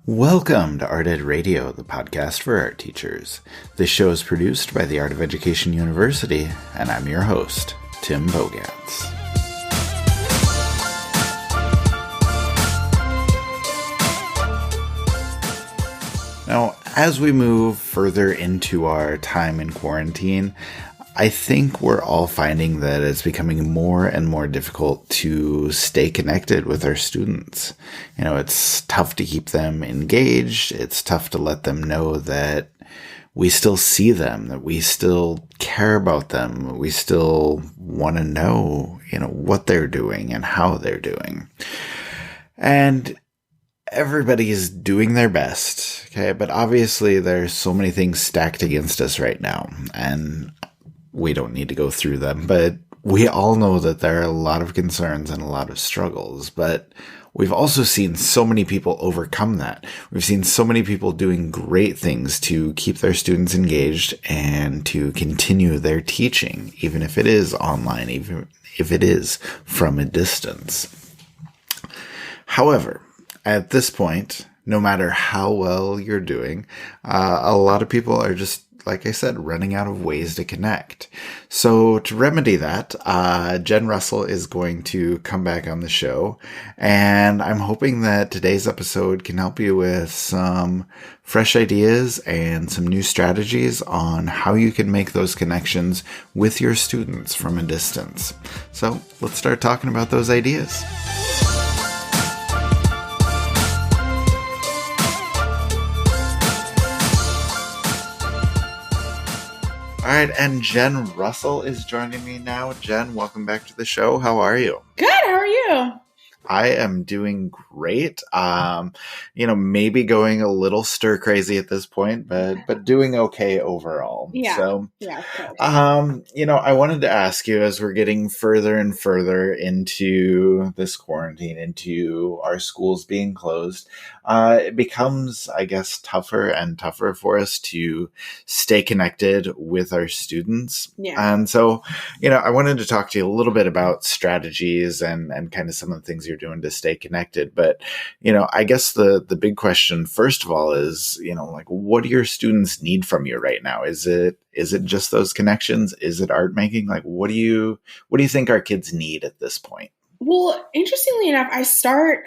Welcome to Art Ed Radio, the podcast for art teachers. This show is produced by the Art of Education University, and I'm your host, Tim Bogatz. Now, as we move further into our time in quarantine, I think we're all finding that it's becoming more and more difficult to stay connected with our students. It's tough to keep them engaged. It's tough to let them know that we still see them, that we still care about them. We still want to know, what they're doing and how they're doing. And everybody's doing their best, okay? But obviously there's so many things stacked against us right now, and we don't need to go through them, but we all know that there are a lot of concerns and a lot of struggles, but we've also seen so many people overcome that. We've seen so many people doing great things to keep their students engaged and to continue their teaching, even if it is online, even if it is from a distance. However, at this point, no matter how well you're doing, a lot of people are just, like I said, running out of ways to connect. So to remedy that, Jenn Russell is going to come back on the show, and I'm hoping that today's episode can help you with some fresh ideas and some new strategies on how you can make those connections with your students from a distance. So let's start talking about those ideas. All right, and Jenn Russell is joining me now. Jenn, welcome back to the show. How are you? Good. How are you? I am doing great. Maybe going a little stir crazy at this point, but doing okay overall. Yeah. So, yeah. I wanted to ask you, as we're getting further and further into this quarantine, into our schools being closed, it becomes, I guess, tougher and tougher for us to stay connected with our students. Yeah. And so, I wanted to talk to you a little bit about strategies and kind of some of the things you're doing to stay connected. But, I guess the big question, first of all, is, what do your students need from you right now? Is it just those connections? Is it art making? What do you think our kids need at this point? Well, interestingly enough, I start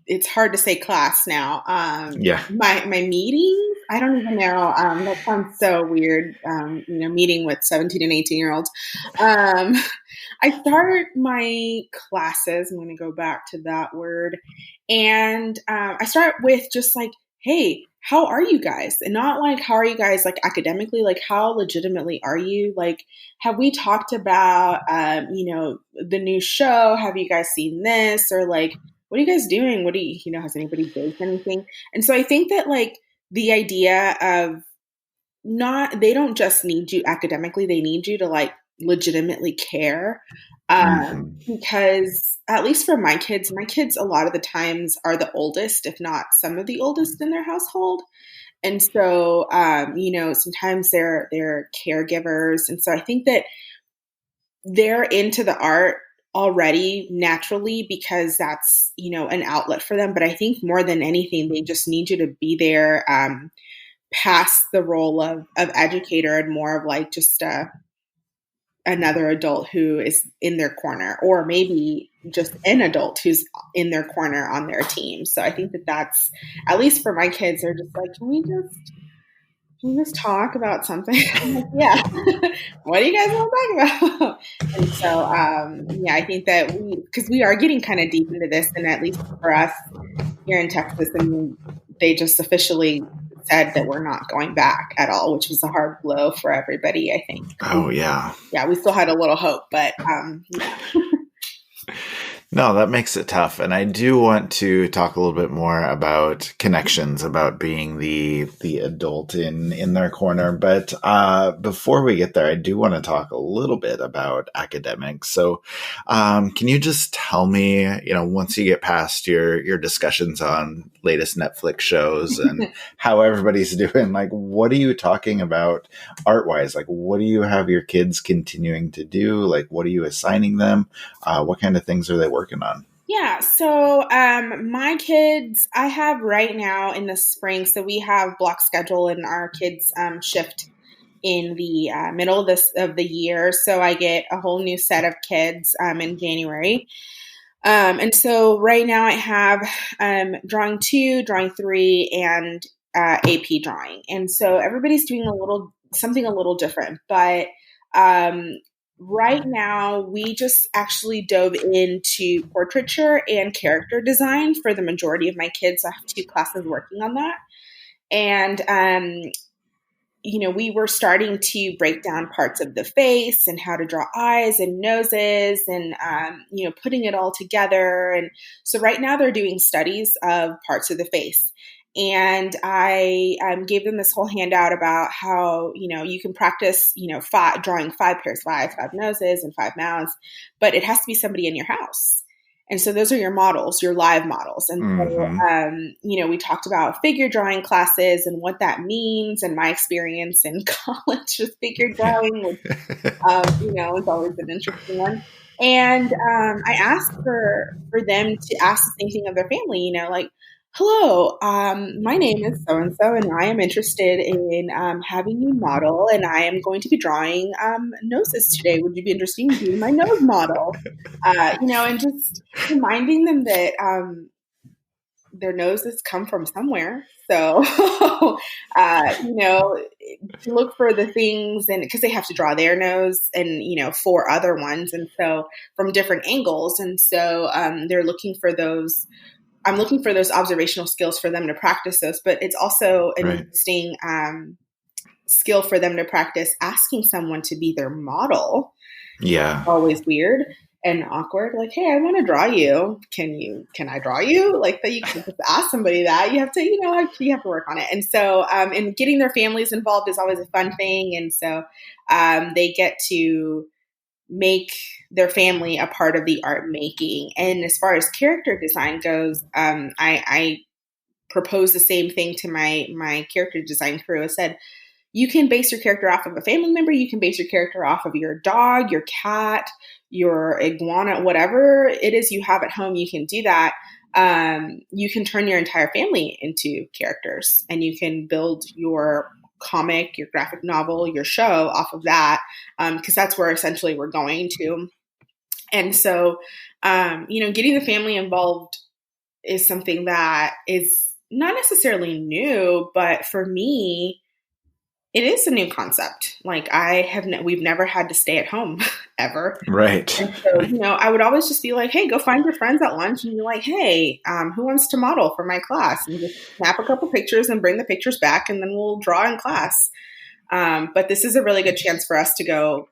it's hard to say class now. My meetings, I don't even know. That sounds so weird. Meeting with 17 and 18-year-olds. I start my classes. I'm going to go back to that word. And I start with just like, hey, how are you guys? And not like, how are you guys like academically? Like, how legitimately are you? Like, have we talked about, the new show? Have you guys seen this? Or like, what are you guys doing? What do you, has anybody baked anything? And so I think that like the idea of they don't just need you academically, they need you to like legitimately care. Because at least for my kids a lot of the times are the oldest, if not some of the oldest in their household. And so, sometimes they're caregivers. And so I think that they're into the art already naturally because that's, an outlet for them. But I think more than anything, they just need you to be there, past the role of educator and more of like just another adult who is in their corner, or maybe just an adult who's in their corner on their team. So I think that that's, at least for my kids, they're just like, can we just talk about something? Like, yeah. What do you guys want to talk about? And so, I think that because we are getting kind of deep into this, and at least for us here in Texas, they just officially said that we're not going back at all, which was a hard blow for everybody, I think. Oh, yeah. Yeah, we still had a little hope, but yeah. No, that makes it tough. And I do want to talk a little bit more about connections, about being the adult in their corner. But before we get there, I do want to talk a little bit about academics. So can you just tell me, once you get past your discussions on latest Netflix shows and how everybody's doing, like, what are you talking about art-wise? Like, what do you have your kids continuing to do? Like, what are you assigning them? What kind of things are they working on? Yeah, so my kids, I have right now in the spring, so we have block schedule and our kids shift in the middle of this of the year. So I get a whole new set of kids in January. And so right now I have drawing two, drawing three, and AP drawing. And so everybody's doing a little something a little different. But um, right now we just actually dove into portraiture and character design for the majority of my kids. I have two classes working on that. And we were starting to break down parts of the face and how to draw eyes and noses and, putting it all together. And so right now they're doing studies of parts of the face. And I gave them this whole handout about how, you can practice, drawing five pairs of eyes, five noses, and five mouths, but it has to be somebody in your house. And so those are your models, your live models. And so, Hmm. we talked about figure drawing classes and what that means and my experience in college with figure drawing, which, is always an interesting one. And I asked for them to ask the same thing of their family, like, hello, my name is so and so, and I am interested in having you model, and I am going to be drawing noses today. Would you be interested in being my nose model? And just reminding them that their noses come from somewhere. So, look for the things, and because they have to draw their nose and, four other ones. And so from different angles. And so they're looking for those. I'm looking for those observational skills for them to practice those, but it's also an Right. interesting skill for them to practice asking someone to be their model. Yeah. Always weird and awkward. Like, hey, I want to draw you. Can I draw you? Like that you can't just ask somebody that. You have to, you have to work on it. And so, and getting their families involved is always a fun thing. And so they get to make their family a part of the art making. And as far as character design goes, I proposed the same thing to my character design crew. I said, you can base your character off of a family member. You can base your character off of your dog, your cat, your iguana, whatever it is you have at home. You can do that. You can turn your entire family into characters, and you can build your comic, your graphic novel, your show off of that, because that's where essentially we're going to. And so, getting the family involved is something that is not necessarily new, but for me, it is a new concept. Like we've never had to stay at home ever. Right. And so, I would always just be like, hey, go find your friends at lunch and be like, hey, who wants to model for my class? And just snap a couple pictures and bring the pictures back, and then we'll draw in class. But this is a really good chance for us to go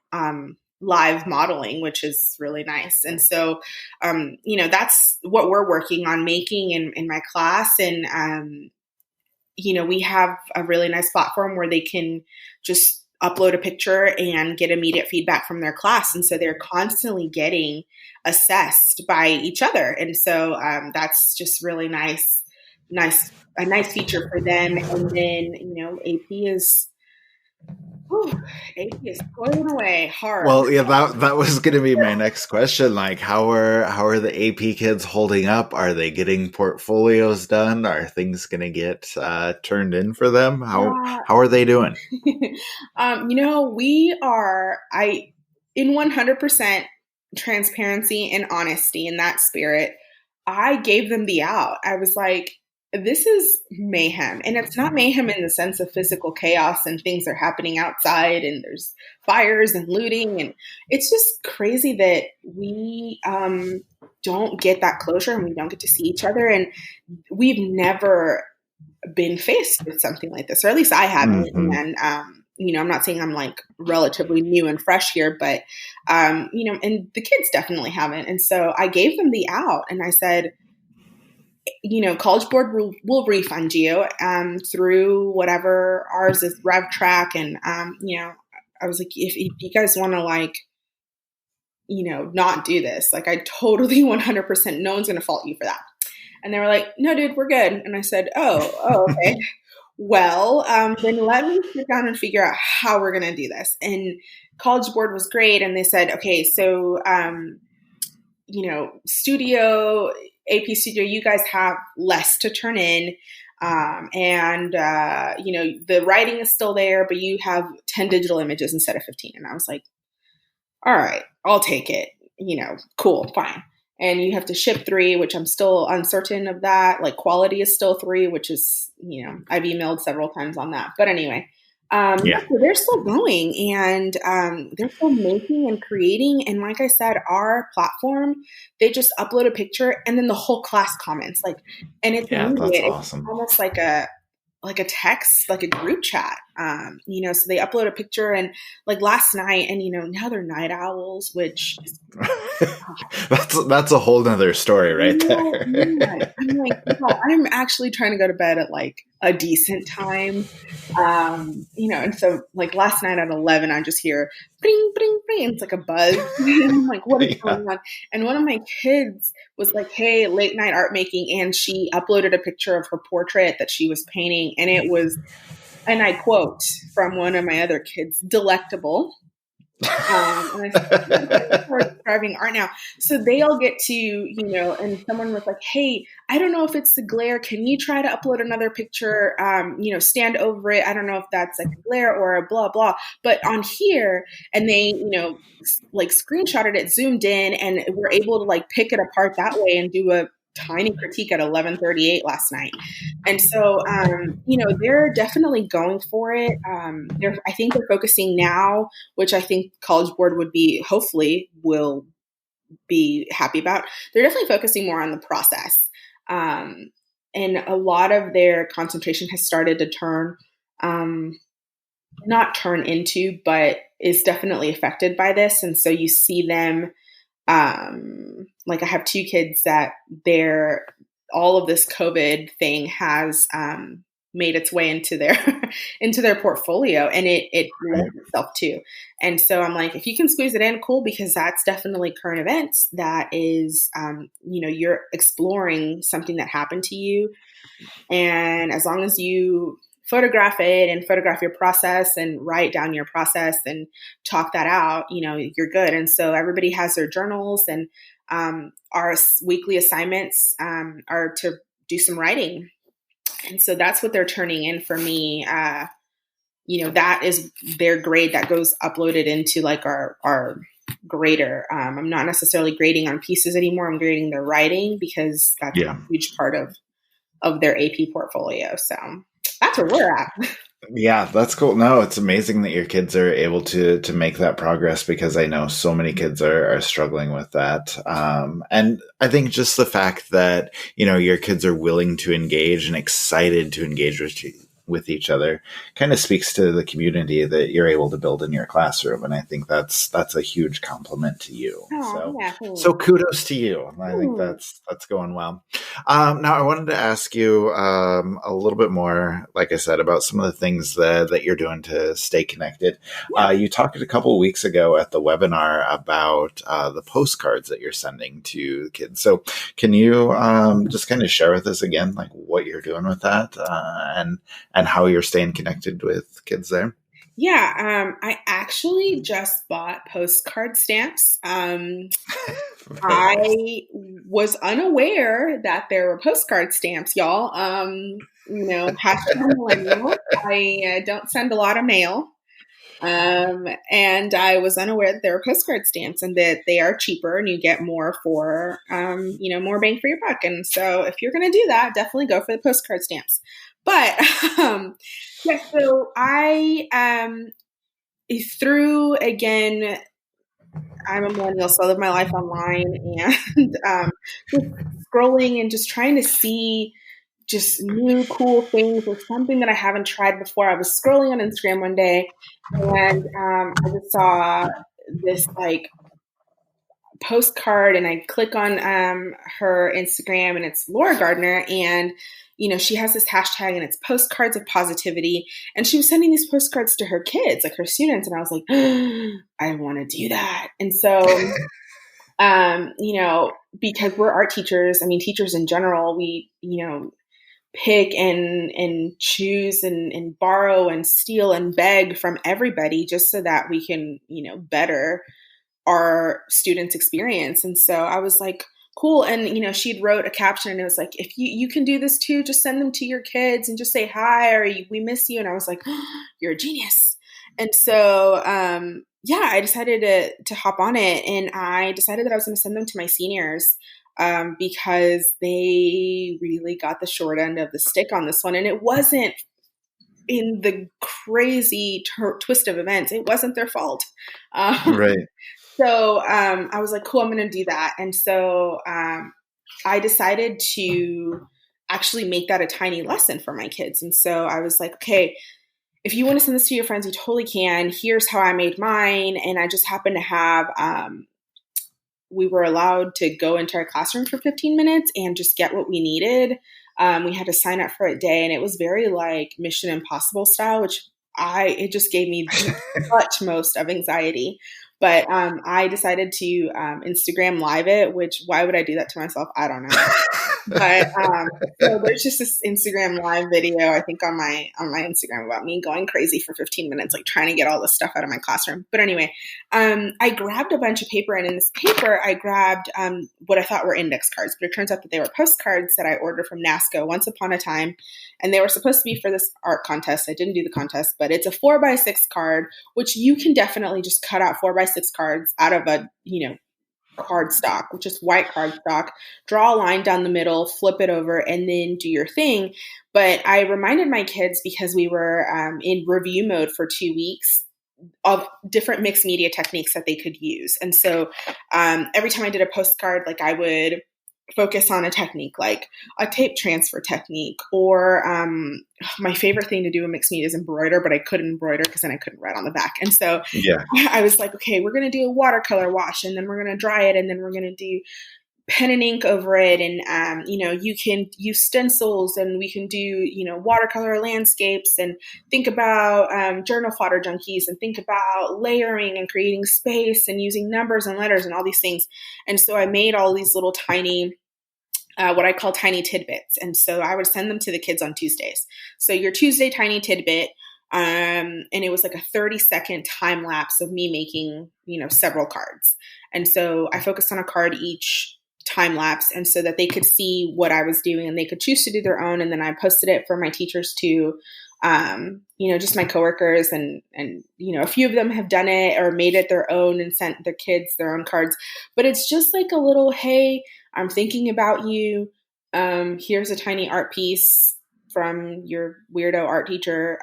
live modeling, which is really nice. And so, that's what we're working on making in my class. And, we have a really nice platform where they can just upload a picture and get immediate feedback from their class. And so they're constantly getting assessed by each other. And so that's just really a nice feature for them. And then, AP is, whew, AP is toiling away hard. Well, yeah, that was going to be my next question. Like, how are the AP kids holding up? Are they getting portfolios done? Are things going to get turned in for them? Yeah. How are they doing? We are, in 100% transparency and honesty in that spirit, I gave them the out. I was like, this is mayhem. And it's not mayhem in the sense of physical chaos and things are happening outside and there's fires and looting. And it's just crazy that we don't get that closure and we don't get to see each other. And we've never been faced with something like this, or at least I haven't. Hmm. And, I'm not saying I'm like relatively new and fresh here, but, and the kids definitely haven't. And so I gave them the out and I said, College Board will refund you through whatever ours is, RevTrack. And, I was like, if you guys want to like, not do this, like I totally 100%, no one's going to fault you for that. And they were like, no, dude, we're good. And I said, oh, okay. Well, then let me sit down and figure out how we're going to do this. And College Board was great. And they said, okay, so, studio, AP studio, you guys have less to turn in. And the writing is still there, but you have 10 digital images instead of 15. And I was like, all right, I'll take it. Cool, fine. And you have to ship 3, which I'm still uncertain of that. Like quality is still 3, which is, I've emailed several times on that. But anyway, so they're still going, and they're still making and creating. And like I said, our platform, they just upload a picture and then the whole class comments, and it's that's immediate. awesome. It's almost like a text, like a group chat, so they upload a picture, and like last night, and now they're night owls, which is, that's a whole nother story right there. Yeah. I'm like, I'm actually trying to go to bed at like a decent time. And so like last night at 11, I just hear bring, bring, bring. It's like a buzz. And I'm like, what is going on? And one of my kids was like, hey, late night art making. And she uploaded a picture of her portrait that she was painting. And it was, and I quote from one of my other kids, delectable. And I said, we're describing art now. So they all get to, and someone was like, hey, I don't know if it's the glare. Can you try to upload another picture, stand over it? I don't know if that's like a glare or a blah, blah. But on here, and they, like screenshotted it, zoomed in, and were able to like pick it apart that way and do a tiny critique at 11:38 last night. And so, they're definitely going for it. I think they're focusing now, which I think College Board hopefully will be happy about. They're definitely focusing more on the process. And a lot of their concentration has started to not turn into, but is definitely affected by this. And so you see them, like I have 2 kids that all of this COVID thing has made its way into their into their portfolio, and it lends itself too. And so I'm like, if you can squeeze it in, cool, because that's definitely current events. That is, you're exploring something that happened to you, and as long as you photograph it and photograph your process and write down your process and talk that out, you're good. And so everybody has their journals, and our weekly assignments are to do some writing. And so that's what they're turning in for me. That is their grade that goes uploaded into like our grader. I'm not necessarily grading on pieces anymore. I'm grading their writing, because that's a huge part of their AP portfolio. So that's where we're at. Yeah, that's cool. No, it's amazing that your kids are able to make that progress, because I know so many kids are struggling with that. And I think just the fact that, your kids are willing to engage and excited to engage with each other kind of speaks to the community that you're able to build in your classroom. And I think that's a huge compliment to you. So kudos to you. I think that's going well. Now I wanted to ask you a little bit more, like I said, about some of the things that you're doing to stay connected. You talked a couple of weeks ago at the webinar about the postcards that you're sending to kids. So can you just kind of share with us again, like what you're doing with that, and how you're staying connected with kids there? Yeah, I actually just bought postcard stamps. I was unaware that there were postcard stamps, y'all. Hashtag millennial. I don't send a lot of mail. And I was unaware that there were postcard stamps, and that they are cheaper and you get more for, more bang for your buck. And so if you're going to do that, definitely go for the postcard stamps. But, so I, through, again, I'm a millennial, so I live my life online, and just scrolling and just trying to see just new cool things or something that I haven't tried before. I was scrolling on Instagram one day, and I just saw this like postcard, and I click on her Instagram, and it's Laura Gardner, and she has this hashtag, and it's postcards of positivity, and she was sending these postcards to her kids, like her students, and I was like, I want to do that. And so because we're art teachers, I mean teachers in general, we pick and choose and borrow and steal and beg from everybody, just so that we can better our students' experience. And so I was like, cool. And, she'd wrote a caption and it was like, if you can do this too, just send them to your kids and just say hi, or we miss you. And I was like, oh, you're a genius. And so, I decided to hop on it, and I decided that I was going to send them to my seniors, because they really got the short end of the stick on this one. And it wasn't, in the crazy twist of events, it wasn't their fault. Right. So I was like, cool, I'm going to do that. And so I decided to actually make that a tiny lesson for my kids. And so I was like, okay, if you want to send this to your friends, you totally can. Here's how I made mine. And I just happened to have, we were allowed to go into our classroom for 15 minutes and just get what we needed. We had to sign up for a day, and it was very like Mission Impossible style, which it just gave me the utmost of anxiety. But I decided to Instagram live it, which, why would I do that to myself? I don't know. But so there's just this Instagram live video, I think, on my Instagram about me going crazy for 15 minutes, like trying to get all this stuff out of my classroom. But anyway, I grabbed a bunch of paper, and in this paper, I grabbed what I thought were index cards, but it turns out that they were postcards that I ordered from NASCO once upon a time, and they were supposed to be for this art contest. I didn't do the contest, but it's a 4x6 card, which you can definitely just cut out 4x6 cards out of a cardstock, which is white cardstock, draw a line down the middle, flip it over, and then do your thing. But I reminded my kids, because we were in review mode for 2 weeks, of different mixed media techniques that they could use. And so every time I did a postcard, like I would focus on a technique, like a tape transfer technique, or my favorite thing to do in mixed media is embroider, but I couldn't embroider because then I couldn't write on the back. And so I was like, okay, we're going to do a watercolor wash, and then we're going to dry it, and then we're going to do pen and ink over it. And, you can use stencils, and we can do, watercolor landscapes, and think about journal fodder junkies, and think about layering and creating space and using numbers and letters and all these things. And so I made all these little tiny what I call tiny tidbits. And so I would send them to the kids on Tuesdays. So your Tuesday tiny tidbit, and it was like a 30-second time lapse of me making, several cards. And so I focused on a card each time lapse, and so that they could see what I was doing, and they could choose to do their own. And then I posted it for my teachers to, just my coworkers, and a few of them have done it or made it their own and sent their kids their own cards. But it's just like a little, hey, I'm thinking about you. Here's a tiny art piece from your weirdo art teacher.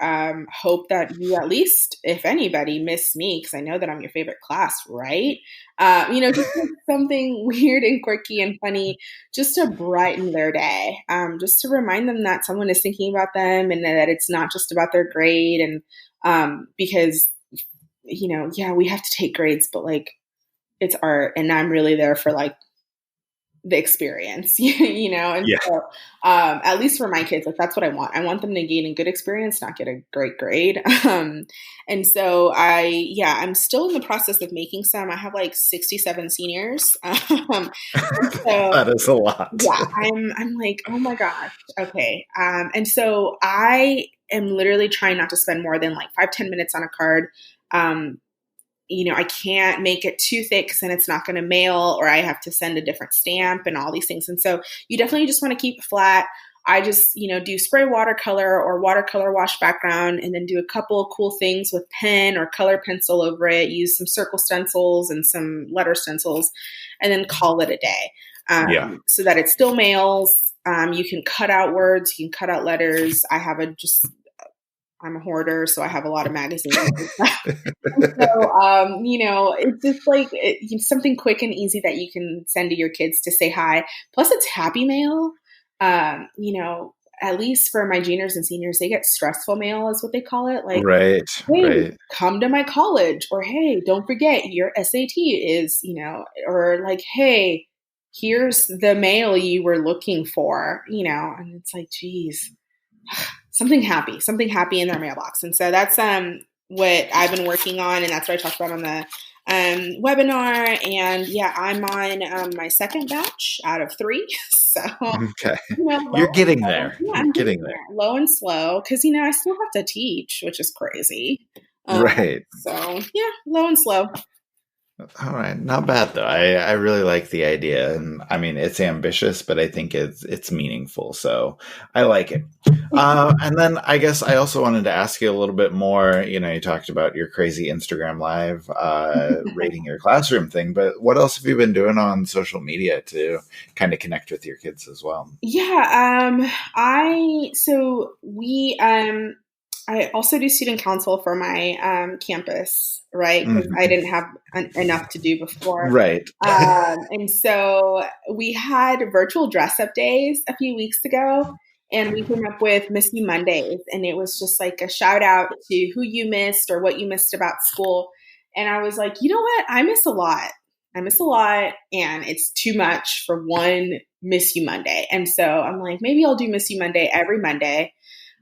Hope that you, at least, if anybody, miss me, because I know that I'm your favorite class, right? Just like something weird and quirky and funny, just to brighten their day, just to remind them that someone is thinking about them, and that it's not just about their grade. And because, we have to take grades, but like, it's art, and I'm really there for like the experience, and so, at least for my kids, like, that's what I want. I want them to gain a good experience, not get a great grade. And so I'm still in the process of making some. I have like 67 seniors. So, that is a lot. Yeah, I'm like, oh my gosh. Okay. And so I am literally trying not to spend more than like 5-10 minutes on a card. I can't make it too thick because then it's not going to mail, or I have to send a different stamp and all these things. And so you definitely just want to keep it flat. I just, do spray watercolor or watercolor wash background, and then do a couple of cool things with pen or color pencil over it, use some circle stencils and some letter stencils, and then call it a day. So that it still mails. You can cut out words, you can cut out letters. I'm a hoarder, so I have a lot of magazines. So, it's just like something quick and easy that you can send to your kids to say hi. Plus, it's happy mail. At least for my juniors and seniors, they get stressful mail, is what they call it. Like, hey, come to my college, or hey, don't forget your SAT is, or like, hey, here's the mail you were looking for, and it's like, geez. Something happy in their mailbox. And so that's what I've been working on, and that's what I talked about on the webinar. And I'm on my second batch out of 3. So okay, you're getting there. Yeah, I'm getting there, low and slow, because I still have to teach, which is crazy. Right. So low and slow. All right, not bad though. I really like the idea, and I mean it's ambitious, but I think it's meaningful. So I like it. And then I guess I also wanted to ask you a little bit more. You know, you talked about your crazy Instagram live rating your classroom thing, but what else have you been doing on social media to kind of connect with your kids as well? Yeah, I also do student council for my campus, right? Because I Mhm. didn't have enough to do before. Right. And so we had virtual dress up days a few weeks ago, and we came up with Miss You Mondays, and it was just like a shout out to who you missed or what you missed about school. And I was like, you know what? I miss a lot. I miss a lot, and it's too much for one Miss You Monday. And so I'm like, maybe I'll do Miss You Monday every Monday.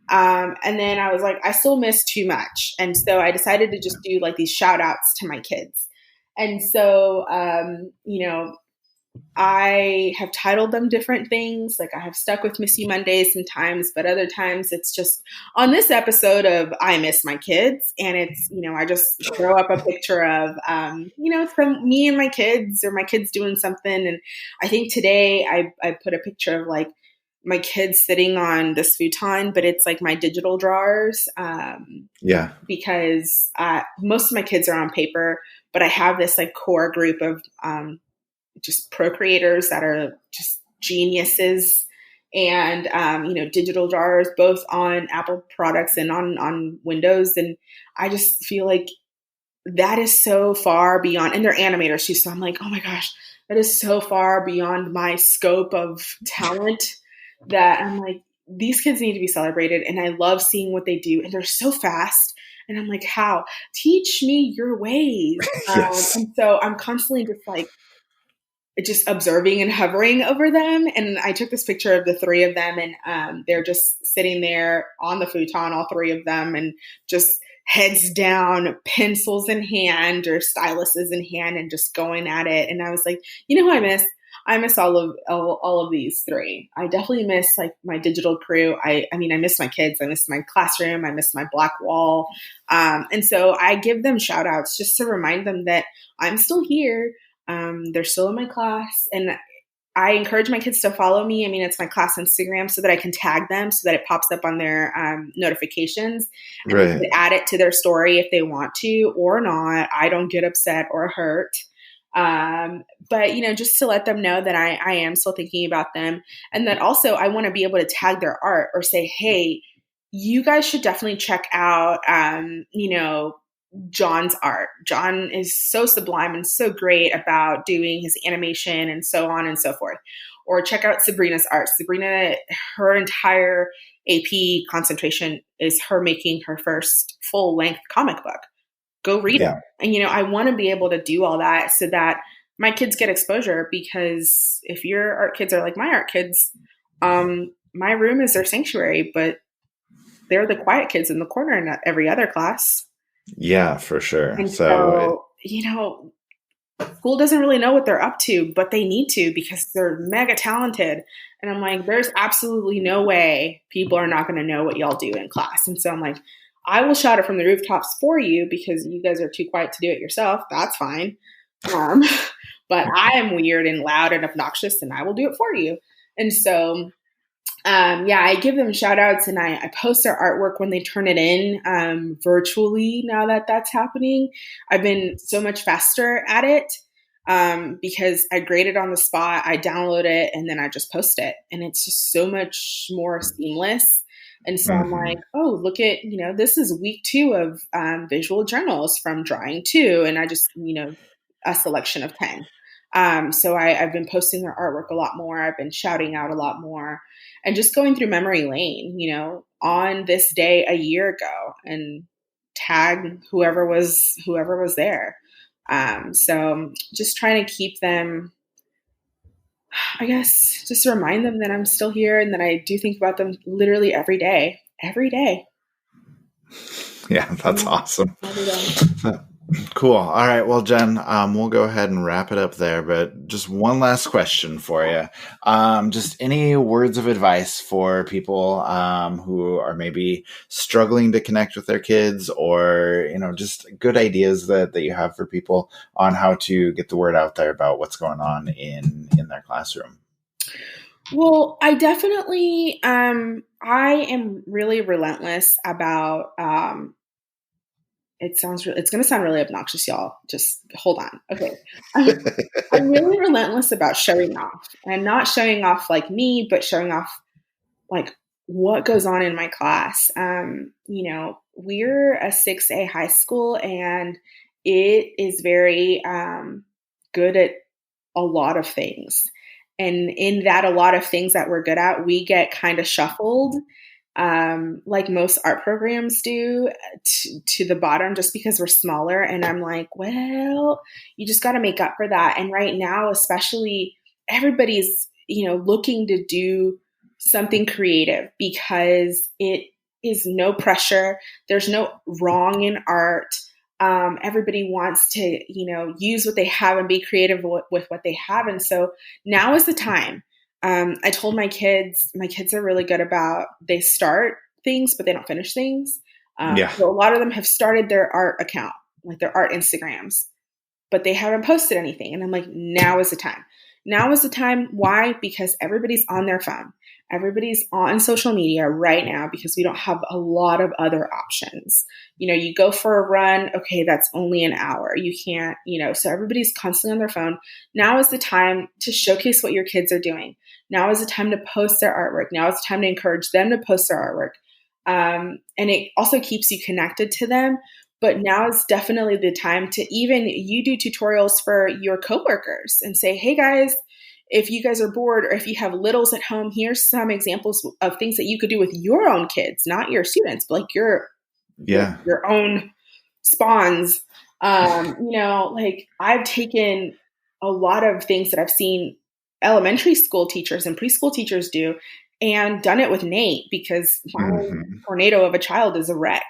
And then I was like, I still miss too much. And so I decided to just do like these shout outs to my kids. And so, I have titled them different things. Like I have stuck with Missy Mondays sometimes, but other times it's just on this episode of I Miss My Kids. And it's, I just throw up a picture of, from me and my kids or my kids doing something. And I think today I put a picture of like my kids sitting on this futon, but it's like my digital drawers Yeah. because most of my kids are on paper, but I have this like core group of just procreators that are just geniuses and digital jars both on Apple products and on Windows. And I just feel like that is so far beyond, and they're animators too, so I'm like, oh my gosh, that is so far beyond my scope of talent that I'm like, these kids need to be celebrated. And I love seeing what they do, and they're so fast. And I'm like, how? Teach me your ways. Yes. And so I'm constantly just observing and hovering over them. And I took this picture of the three of them, and they're just sitting there on the futon, all three of them, and just heads down, pencils in hand or styluses in hand, and just going at it. And I was like, you know who I miss? I miss all of these three. I definitely miss like my digital crew. I mean, I miss my kids. I miss my classroom. I miss my black wall. And so I give them shout outs just to remind them that I'm still here. They're still in my class, and I encourage my kids to follow me. I mean, it's my class Instagram so that I can tag them so that it pops up on their notifications, and they Right. can add it to their story if they want to or not. I don't get upset or hurt. But just to let them know that I am still thinking about them, and that also I want to be able to tag their art or say, hey, you guys should definitely check out, John's art. John is so sublime and so great about doing his animation and so on and so forth. Or check out Sabrina's art. Sabrina, her entire AP concentration is her making her first full length comic book. Go read it. Yeah. And, I want to be able to do all that so that my kids get exposure, because if your art kids are like my art kids, my room is their sanctuary, but they're the quiet kids in the corner in every other class. Yeah, for sure. And So so, school doesn't really know what they're up to, but they need to because they're mega talented. And I'm like, there's absolutely no way people are not going to know what y'all do in class. And so I'm like, I will shout it from the rooftops for you because you guys are too quiet to do it yourself. That's fine. Um, but I am weird and loud and obnoxious, and I will do it for you. And so I give them shout outs, and I post their artwork when they turn it in virtually now that that's happening. I've been so much faster at it because I grade it on the spot, I download it, and then I just post it. And it's just so much more seamless. And so I'm like, oh, look at, this is week 2 of visual journals from Drawing 2. And I just, a selection of 10. So I've been posting their artwork a lot more. I've been shouting out a lot more and just going through memory lane, on this day a year ago, and tag whoever was there. So just trying to keep them, I guess, just remind them that I'm still here and that I do think about them literally every day. yeah, that's awesome. Every day. Cool. All right. Well, Jen, we'll go ahead and wrap it up there. But just one last question for you. Just any words of advice for people who are maybe struggling to connect with their kids, or just good ideas that you have for people on how to get the word out there about what's going on in their classroom. Well, I definitely, I am really relentless about, it's going to sound really obnoxious, y'all. Just hold on. Okay. I'm really relentless about showing off, and not showing off like me, but showing off like what goes on in my class. We're a 6A high school, and it is very good at a lot of things. And in that, a lot of things that we're good at, we get kind of shuffled, like most art programs do, to the bottom, just because we're smaller. And I'm like, well, you just got to make up for that. And right now, especially, everybody's, looking to do something creative, because it is no pressure. There's no wrong in art. Everybody wants to, use what they have and be creative with what they have. And so now is the time. I told my kids are really good about, they start things, but they don't finish things. So a lot of them have started their art account, like their art Instagrams, but they haven't posted anything. And I'm like, now is the time. Now is the time. Why? Because everybody's on their phone. Everybody's on social media right now, because we don't have a lot of other options. You go for a run. Okay, that's only an hour. You can't, so everybody's constantly on their phone. Now is the time to showcase what your kids are doing. Now is the time to post their artwork. Now is the time to encourage them to post their artwork. And it also keeps you connected to them. But now is definitely the time to even you do tutorials for your coworkers and say, hey guys, if you guys are bored, or if you have littles at home, here's some examples of things that you could do with your own kids, not your students, but like your own spawns. Like I've taken a lot of things that I've seen elementary school teachers and preschool teachers do, and done it with Nate, because my tornado of a child is a wreck.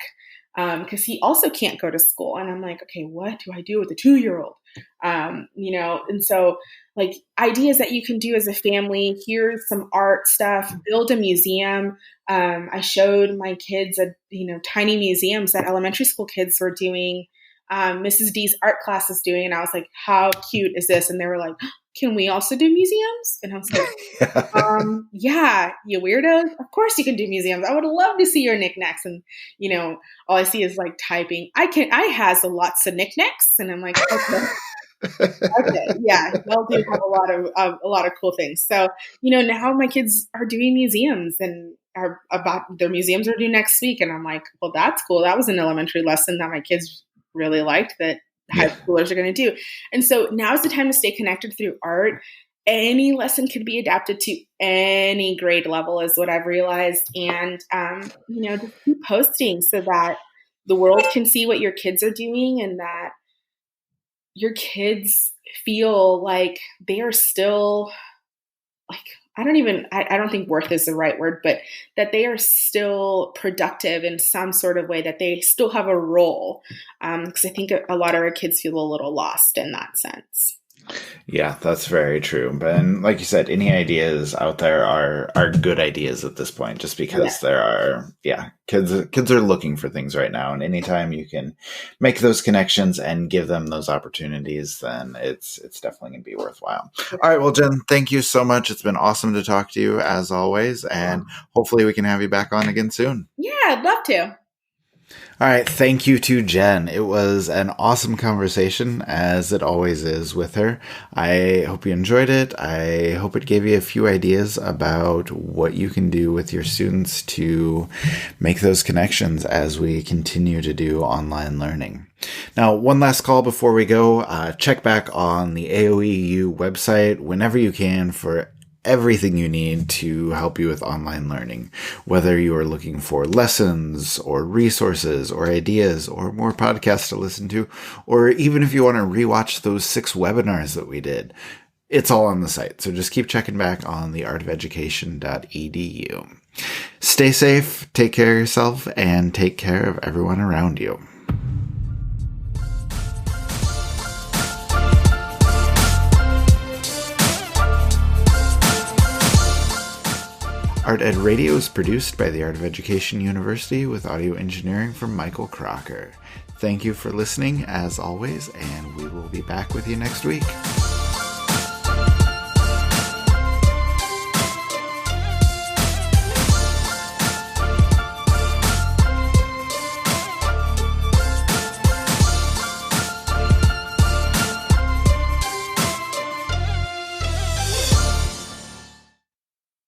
Because he also can't go to school. And I'm like, okay, what do I do with a 2-year-old? And so like ideas that you can do as a family, here's some art stuff, build a museum. I showed my kids tiny museums that elementary school kids were doing, Mrs. D's art class is doing. And I was like, how cute is this? And they were like, can we also do museums? And I was like, yeah, you weirdos. Of course you can do museums. I would love to see your knickknacks. And, all I see is like typing. I has lots of knickknacks. And I'm like, okay. Okay, yeah, they'll do have a lot of cool things. So, now my kids are doing museums, and are about their museums are due next week. And I'm like, well, that's cool. That was an elementary lesson that my kids really liked, that high schoolers are going to do. And so now is the time to stay connected through art. Any lesson could be adapted to any grade level, is what I've realized. And, just keep posting so that the world can see what your kids are doing, and that your kids feel like they are still like, I don't think worth is the right word, but that they are still productive in some sort of way, that they still have a role. Because I think a lot of our kids feel a little lost in that sense. Yeah, that's very true. But like you said, any ideas out there are good ideas at this point, just because there are, kids are looking for things right now. And anytime you can make those connections and give them those opportunities, then it's definitely going to be worthwhile. All right. Well, Jen, thank you so much. It's been awesome to talk to you as always. And hopefully we can have you back on again soon. Yeah, I'd love to. All right. Thank you to Jen. It was an awesome conversation, as it always is with her. I hope you enjoyed it. I hope it gave you a few ideas about what you can do with your students to make those connections as we continue to do online learning. Now, one last call before we go. Check back on the AOEU website whenever you can for everything you need to help you with online learning, whether you are looking for lessons or resources or ideas or more podcasts to listen to, or even if you want to rewatch those 6 webinars that we did. It's all on the site. So just keep checking back on theartofeducation.edu. Stay safe, take care of yourself, and take care of everyone around you. Art Ed Radio is produced by the Art of Education University with audio engineering from Michael Crocker. Thank you for listening, as always, and we will be back with you next week.